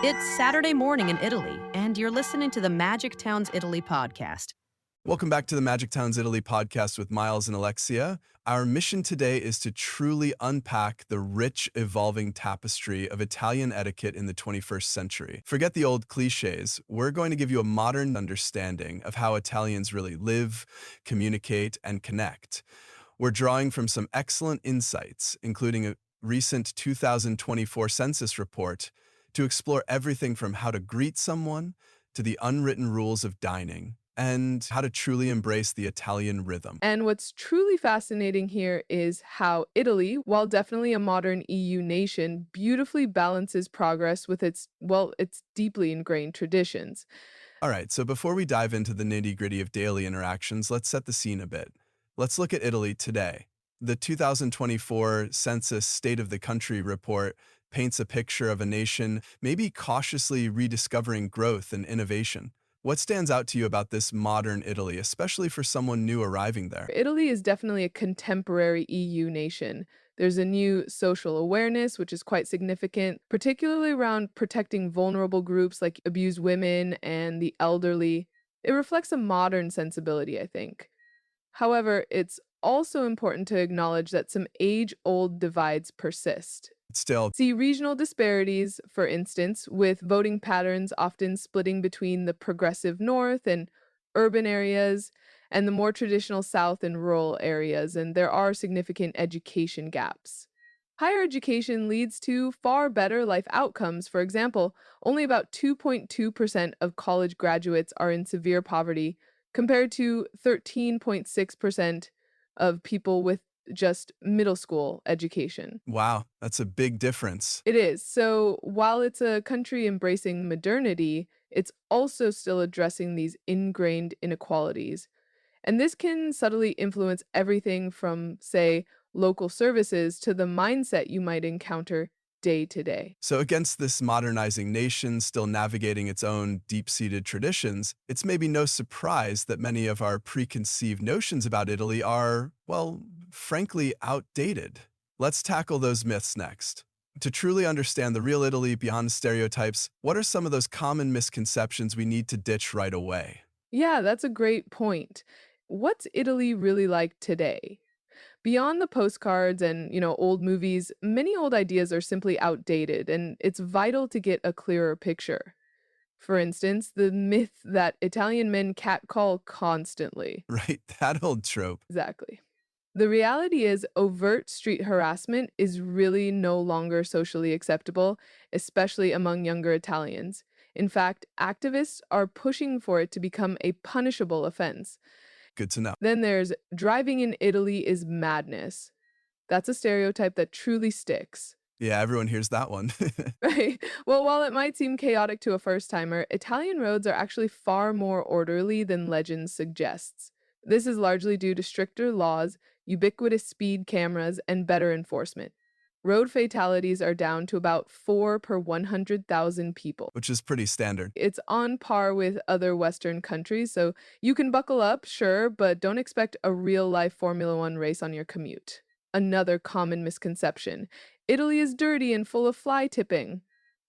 It's Saturday morning in Italy, and you're listening to the Magic Towns Italy podcast. Welcome back to the Magic Towns Italy podcast with Miles and Alessia. Our mission today is to truly unpack the rich, evolving tapestry of Italian etiquette in the 21st century. Forget the old cliches. We're going to give you a modern understanding of how Italians really live, communicate, and connect. We're drawing from some excellent insights, including a recent 2024 census report, to explore everything from how to greet someone to the unwritten rules of dining and how to truly embrace the Italian rhythm. And what's truly fascinating here is how Italy, while definitely a modern EU nation, beautifully balances progress with its deeply ingrained traditions. All right, so before we dive into the nitty-gritty of daily interactions, let's set the scene a bit. Let's look at Italy today. The 2024 Census State of the Country report paints a picture of a nation maybe cautiously rediscovering growth and innovation. What stands out to you about this modern Italy, especially for someone new arriving there? Italy is definitely a contemporary EU nation. There's a new social awareness, which is quite significant, particularly around protecting vulnerable groups like abused women and the elderly. It reflects a modern sensibility, I think. However, it's also important to acknowledge that some age old divides persist. Still, See regional disparities, for instance, with voting patterns often splitting between the progressive north and urban areas and the more traditional south and rural areas, and there are significant education gaps. Higher education leads to far better life outcomes. For example, only about 2.2% of college graduates are in severe poverty, compared to 13.6% of people with just middle school education. wow, that's a big difference. It is. So while it's a country embracing modernity, it's also still addressing these ingrained inequalities. And this can subtly influence everything from, say, local services to the mindset you might encounter day to day. So, against this modernizing nation still navigating its own deep seated traditions, it's maybe no surprise that many of our preconceived notions about Italy are, well, frankly, outdated. Let's tackle those myths next. To truly understand the real Italy beyond stereotypes, what are some of those common misconceptions we need to ditch right away? Yeah, that's a great point. What's Italy really like today? Beyond the postcards and, old movies, many old ideas are simply outdated, and it's vital to get a clearer picture. For instance, the myth that Italian men catcall constantly. Right? That old trope. Exactly. The reality is, overt street harassment is really no longer socially acceptable, especially among younger Italians. In fact, activists are pushing for it to become a punishable offense. Good to know. Then there's driving in Italy is madness. That's a stereotype that truly sticks. Yeah, everyone hears that one. Right. Well, while it might seem chaotic to a first timer, Italian roads are actually far more orderly than legend suggests. This is largely due to stricter laws, ubiquitous speed cameras, and better enforcement. Road fatalities are down to about 4 per 100,000 people. Which is pretty standard. It's on par with other Western countries, so you can buckle up, sure, but don't expect a real life Formula One race on your commute. Another common misconception: Italy is dirty and full of fly tipping.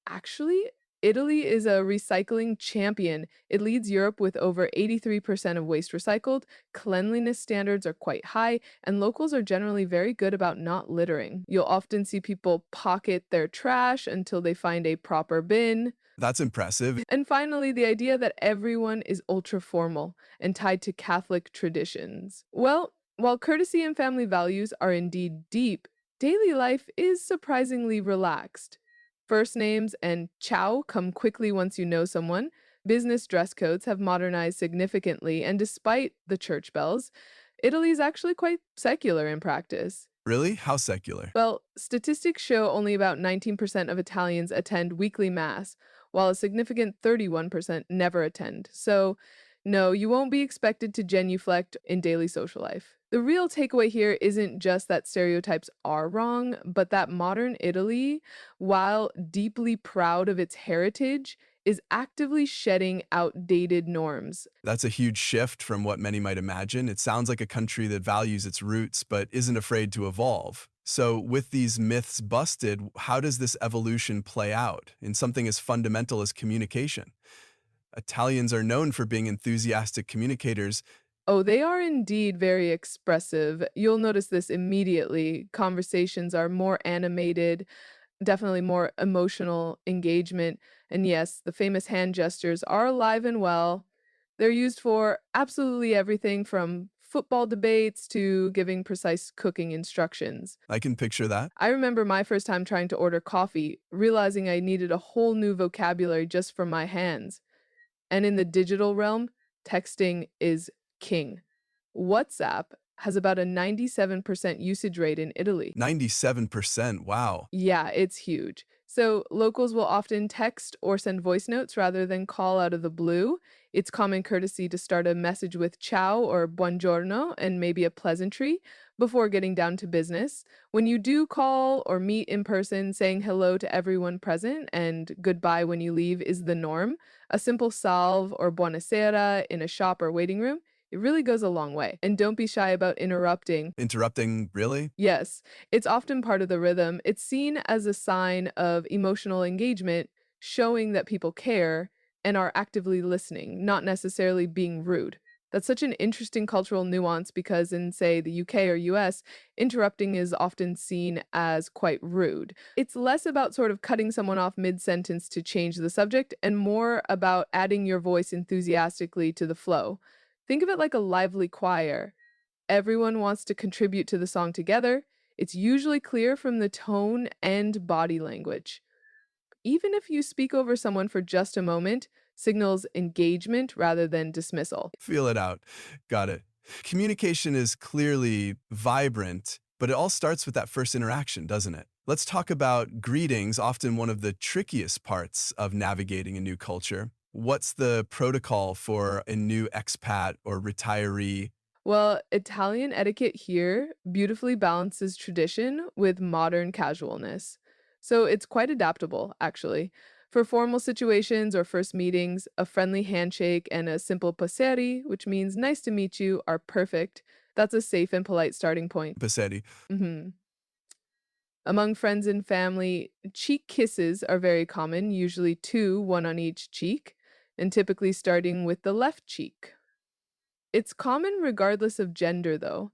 Actually, Italy is a recycling champion. It leads Europe with over 83% of waste recycled, cleanliness standards are quite high, and locals are generally very good about not littering. You'll often see people pocket their trash until they find a proper bin. That's impressive. And finally, the idea that everyone is ultra formal and tied to Catholic traditions. Well, while courtesy and family values are indeed deep, daily life is surprisingly relaxed. First names and ciao come quickly once you know someone. Business dress codes have modernized significantly, and despite the church bells, Italy is actually quite secular in practice. Really? How secular? Well, statistics show only about 19% of Italians attend weekly mass, while a significant 31% never attend. So, no, you won't be expected to genuflect in daily social life. The real takeaway here isn't just that stereotypes are wrong, but that modern Italy, while deeply proud of its heritage, is actively shedding outdated norms. That's a huge shift from what many might imagine. It sounds like a country that values its roots but isn't afraid to evolve. So, with these myths busted, how does this evolution play out in something as fundamental as communication? Italians are known for being enthusiastic communicators. Oh, they are indeed very expressive. You'll notice this immediately. Conversations are more animated, definitely more emotional engagement. And yes, the famous hand gestures are alive and well. They're used for absolutely everything from football debates to giving precise cooking instructions. I can picture that. I remember my first time trying to order coffee, realizing I needed a whole new vocabulary just for my hands. And in the digital realm, texting is king. WhatsApp has about a 97% usage rate in Italy. 97%. Wow. Yeah, it's huge. So locals will often text or send voice notes rather than call out of the blue. It's common courtesy to start a message with ciao or buongiorno and maybe a pleasantry before getting down to business. When you do call or meet in person, saying hello to everyone present and goodbye when you leave is the norm. A simple salve or buonasera in a shop or waiting room, it really goes a long way. And don't be shy about interrupting. Interrupting, really? Yes, it's often part of the rhythm. It's seen as a sign of emotional engagement, showing that people care and are actively listening, not necessarily being rude. That's such an interesting cultural nuance because in, say, the UK or US, interrupting is often seen as quite rude. It's less about sort of cutting someone off mid sentence to change the subject and more about adding your voice enthusiastically to the flow. Think of it like a lively choir. Everyone wants to contribute to the song together. It's usually clear from the tone and body language. Even if you speak over someone for just a moment, signals engagement rather than dismissal. Feel it out. Got it. Communication is clearly vibrant, but it all starts with that first interaction, doesn't it? Let's talk about greetings, often one of the trickiest parts of navigating a new culture. What's the protocol for a new expat or retiree? Well, Italian etiquette here beautifully balances tradition with modern casualness. So it's quite adaptable, actually. For formal situations or first meetings, a friendly handshake and a simple passeri, which means nice to meet you, are perfect. That's a safe and polite starting point. Passetti. Mhm. Among friends and family, cheek kisses are very common, usually two, one on each cheek, and typically starting with the left cheek. It's common regardless of gender, though.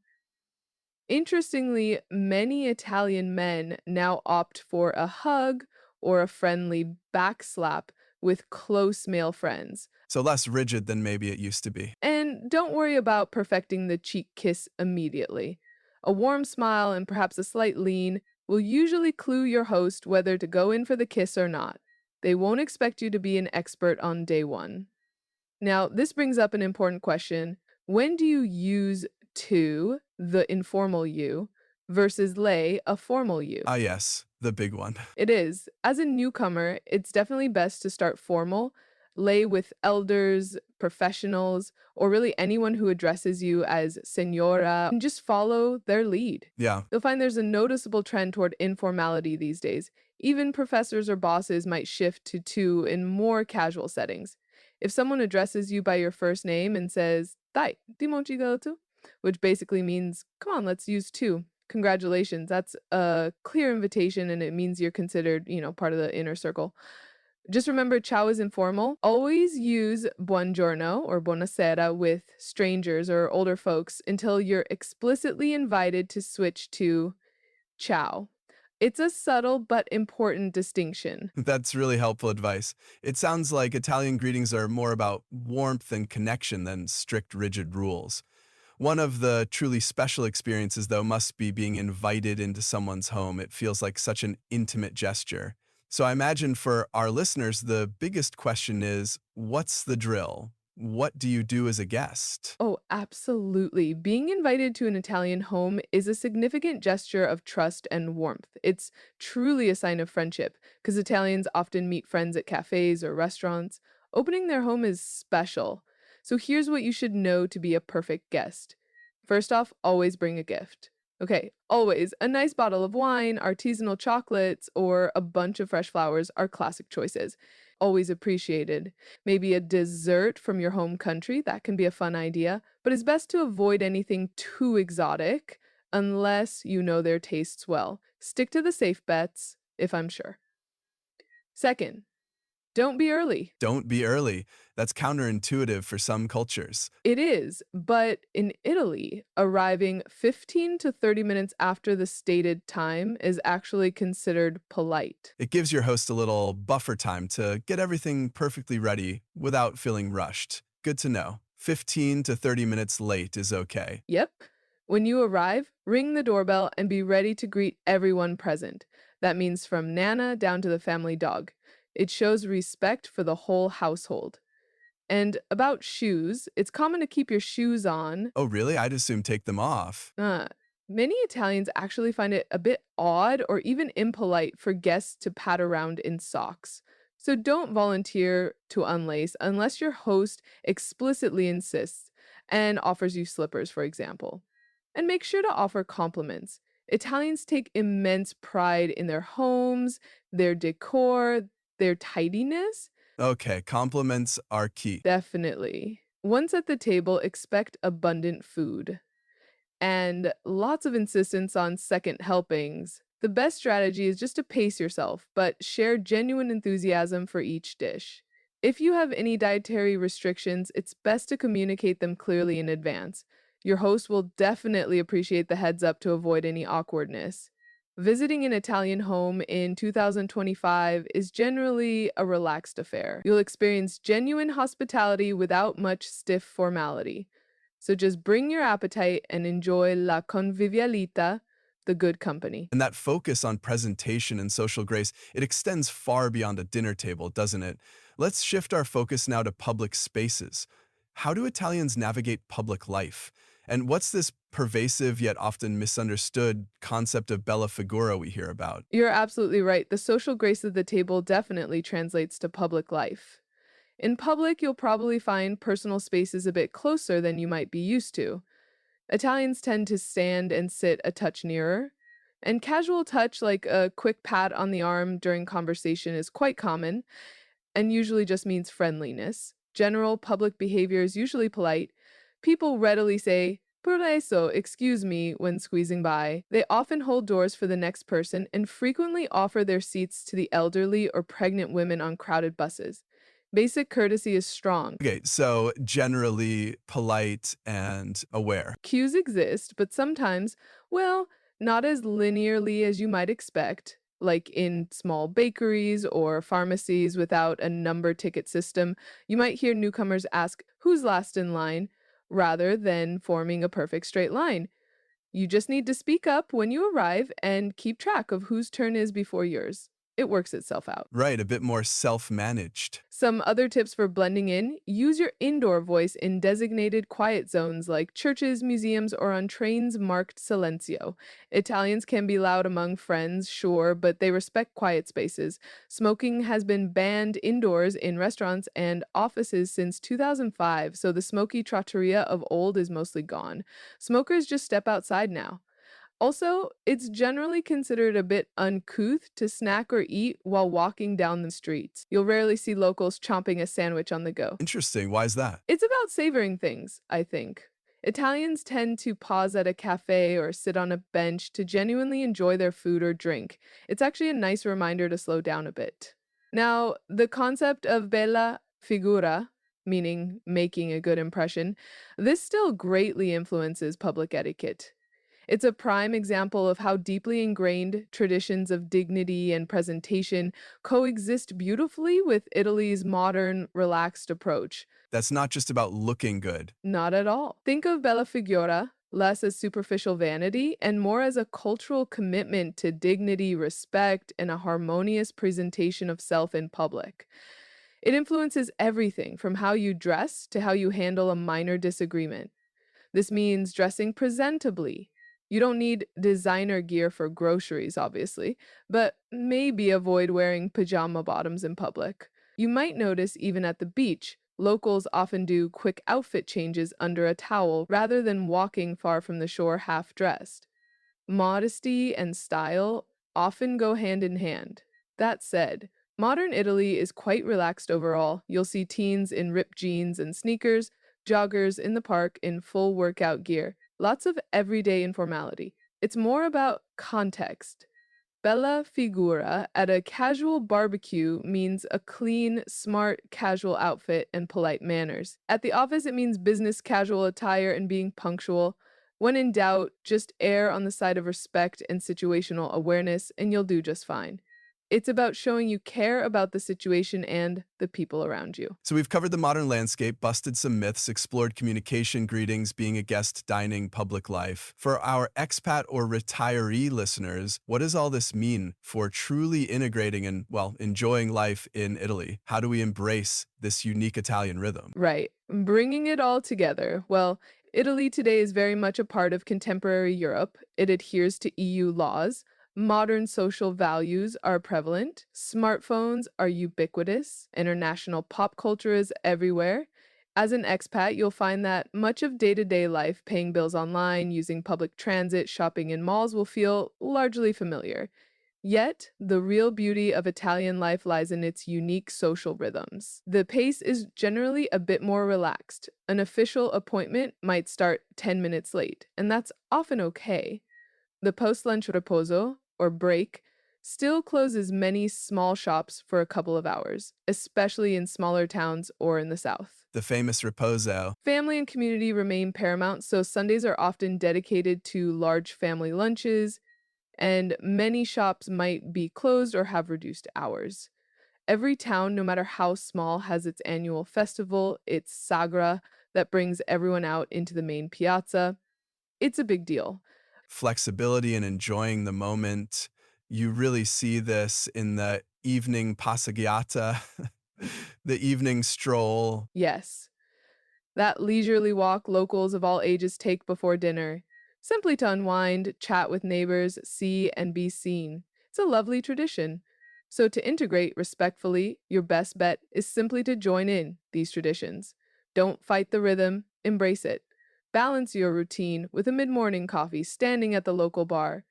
Interestingly, many Italian men now opt for a hug or a friendly backslap with close male friends. So less rigid than maybe it used to be. And don't worry about perfecting the cheek kiss immediately. A warm smile and perhaps a slight lean will usually clue your host whether to go in for the kiss or not. They won't expect you to be an expert on day one. Now, this brings up an important question. When do you use to, the informal you, versus lay, a formal you? Ah, yes, the big one. It is. As a newcomer, it's definitely best to start formal, lay with elders, professionals, or really anyone who addresses you as senora, and just follow their lead. Yeah, You'll find there's a noticeable trend toward informality these days. Even professors or bosses might shift to two in more casual settings. If someone addresses you by your first name and says, Dai, di mo ci go tu? Which basically means, come on, let's use two. Congratulations. That's a clear invitation and it means you're considered, part of the inner circle. Just remember, ciao is informal. Always use buongiorno or buonasera with strangers or older folks until you're explicitly invited to switch to ciao. It's a subtle but important distinction. that's really helpful advice. It sounds like Italian greetings are more about warmth and connection than strict, rigid rules. One of the truly special experiences, though, must be being invited into someone's home. It feels like such an intimate gesture. So I imagine for our listeners, the biggest question is, what's the drill? What do you do as a guest? Oh, absolutely. Being invited to an Italian home is a significant gesture of trust and warmth. It's truly a sign of friendship because Italians often meet friends at cafes or restaurants. Opening their home is special. So here's what you should know to be a perfect guest. First off, always bring a gift. Okay, always. A nice bottle of wine, artisanal chocolates, or a bunch of fresh flowers are classic choices. Always appreciated. Maybe a dessert from your home country. That can be a fun idea, but it's best to avoid anything too exotic. unless you know their tastes well. Stick to the safe bets, if I'm sure. Second, don't be early. Don't be early. That's counterintuitive for some cultures. It is, but in Italy, arriving 15 to 30 minutes after the stated time is actually considered polite. It gives your host a little buffer time to get everything perfectly ready without feeling rushed. Good to know. 15 to 30 minutes late is okay. Yep. When you arrive, ring the doorbell and be ready to greet everyone present. That means from Nana down to the family dog. It shows respect for the whole household. And about shoes, it's common to keep your shoes on. Oh, really? I'd assume take them off. Uh, Many Italians actually find it a bit odd or even impolite for guests to pat around in socks. So don't volunteer to unlace unless your host explicitly insists and offers you slippers, for example. And make sure to offer compliments. Italians take immense pride in their homes, their decor, their tidiness. Okay, compliments are key. Definitely. Once at the table, expect abundant food and lots of insistence on second helpings. The best strategy is just to pace yourself, but share genuine enthusiasm for each dish. If you have any dietary restrictions, it's best to communicate them clearly in advance. Your host will definitely appreciate the heads up to avoid any awkwardness. Visiting an Italian home in 2025 is generally a relaxed affair. You'll experience genuine hospitality without much stiff formality. So just bring your appetite and enjoy la convivialita, the good company. And that focus on presentation and social grace, it extends far beyond a dinner table, doesn't it? Let's shift our focus now to public spaces. How do Italians navigate public life? And what's this pervasive yet often misunderstood concept of bella figura we hear about? You're absolutely right. The social grace of the table definitely translates to public life. In public, you'll probably find personal spaces a bit closer than you might be used to. Italians tend to stand and sit a touch nearer, and casual touch like a quick pat on the arm during conversation is quite common and usually just means friendliness. General public behavior is usually polite. People readily say, "Permesso, excuse me," when squeezing by. They often hold doors for the next person and frequently offer their seats to the elderly or pregnant women on crowded buses. Basic courtesy is strong. Okay, so generally polite and aware. Queues exist, but sometimes, well, not as linearly as you might expect, like in small bakeries or pharmacies without a number ticket system. You might hear newcomers ask, "Who's last in line?" rather than forming a perfect straight line. You just need to speak up when you arrive and keep track of whose turn is before yours. It works itself out. Right, a bit more self-managed. Some other tips for blending in: use your indoor voice in designated quiet zones like churches, museums, or on trains marked silencio. Italians can be loud among friends, sure, but they respect quiet spaces. Smoking has been banned indoors in restaurants and offices since 2005, so the smoky trattoria of old is mostly gone. Smokers just step outside now. Also, it's generally considered a bit uncouth to snack or eat while walking down the streets. You'll rarely see locals chomping a sandwich on the go. Interesting, why is that? It's about savoring things, I think. Italians tend to pause at a cafe or sit on a bench to genuinely enjoy their food or drink. It's actually a nice reminder to slow down a bit. Now, the concept of bella figura, meaning making a good impression, this still greatly influences public etiquette. It's a prime example of how deeply ingrained traditions of dignity and presentation coexist beautifully with Italy's modern, relaxed approach. That's not just about looking good. Not at all. Think of Bella Figura less as superficial vanity and more as a cultural commitment to dignity, respect, and a harmonious presentation of self in public. It influences everything from how you dress to how you handle a minor disagreement. This means dressing presentably. You don't need designer gear for groceries, obviously, but maybe avoid wearing pajama bottoms in public. You might notice even at the beach, locals often do quick outfit changes under a towel rather than walking far from the shore half dressed. Modesty and style often go hand in hand. That said, modern Italy is quite relaxed overall. You'll see teens in ripped jeans and sneakers, joggers in the park in full workout gear. Lots of everyday informality. It's more about context. Bella figura at a casual barbecue means a clean, smart, casual outfit and polite manners. At the office, it means business casual attire and being punctual. When in doubt, just err on the side of respect and situational awareness, and you'll do just fine. It's about showing you care about the situation and the people around you. So we've covered the modern landscape, busted some myths, explored communication, greetings, being a guest, dining, public life. For our expat or retiree listeners, what does all this mean for truly integrating and, well, enjoying life in Italy? How do we embrace this unique Italian rhythm? Right. Bringing it all together. Well, Italy today is very much a part of contemporary Europe. It adheres to EU laws. Modern social values are prevalent. Smartphones are ubiquitous. International pop culture is everywhere. As an expat, you'll find that much of day to day life, paying bills online, using public transit, shopping in malls, will feel largely familiar. Yet, the real beauty of Italian life lies in its unique social rhythms. The pace is generally a bit more relaxed. An official appointment might start 10 minutes late, and that's often okay. The post lunch riposo, or break, still closes many small shops for a couple of hours, especially in smaller towns or in the south. The famous riposo. Family and community remain paramount, so Sundays are often dedicated to large family lunches, and many shops might be closed or have reduced hours. Every town, no matter how small, has its annual festival, its sagra, that brings everyone out into the main piazza. It's a big deal. Flexibility and enjoying the moment. You really see this in the evening passeggiata, the evening stroll. Yes, that leisurely walk locals of all ages take before dinner, simply to unwind, chat with neighbors, see and be seen. It's a lovely tradition. So, to integrate respectfully, your best bet is simply to join in these traditions. Don't fight the rhythm, embrace it. Balance your routine with a mid morning coffee standing at the local bar.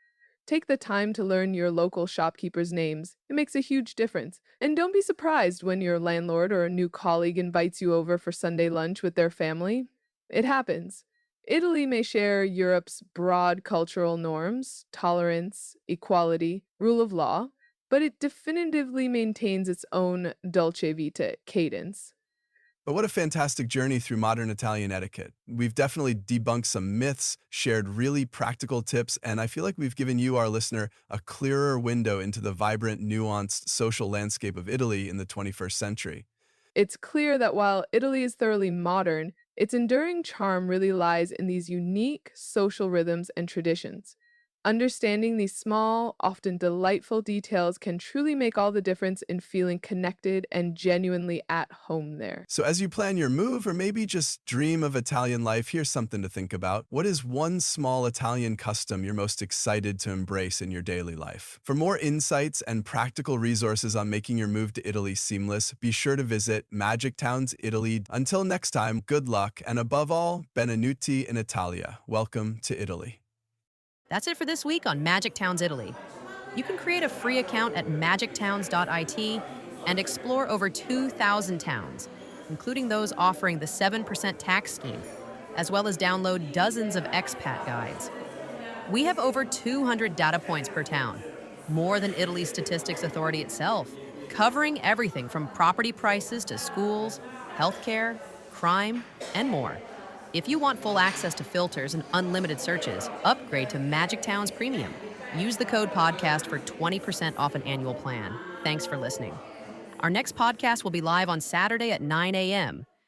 Take the time to learn your local shopkeepers' names. It makes a huge difference. And don't be surprised when your landlord or a new colleague invites you over for Sunday lunch with their family. It happens. Italy may share Europe's broad cultural norms, tolerance, equality, rule of law, but it definitively maintains its own dolce vita cadence. But what a fantastic journey through modern Italian etiquette. We've definitely debunked some myths, shared really practical tips, and I feel like we've given you, our listener, a clearer window into the vibrant, nuanced social landscape of Italy in the 21st century. It's clear that while Italy is thoroughly modern, its enduring charm really lies in these unique social rhythms and traditions. Understanding these small, often delightful details can truly make all the difference in feeling connected and genuinely at home there. So as you plan your move or maybe just dream of Italian life, here's something to think about. What is one small Italian custom you're most excited to embrace in your daily life? For more insights and practical resources on making your move to Italy seamless, be sure to visit Magic Towns Italy. Until next time, good luck, and above all, benvenuti in Italia. Welcome to Italy. That's it for this week on Magic Towns Italy. You can create a free account at magictowns.it and explore over 2,000 towns, including those offering the 7% tax scheme, as well as download dozens of expat guides. We have over 200 data points per town, more than Italy's Statistics Authority itself, covering everything from property prices to schools, healthcare, crime, and more. If you want full access to filters and unlimited searches, upgrade to Magic Towns Premium. Use the code podcast for 20% off an annual plan. Thanks for listening. Our next podcast will be live on Saturday at 9 a.m.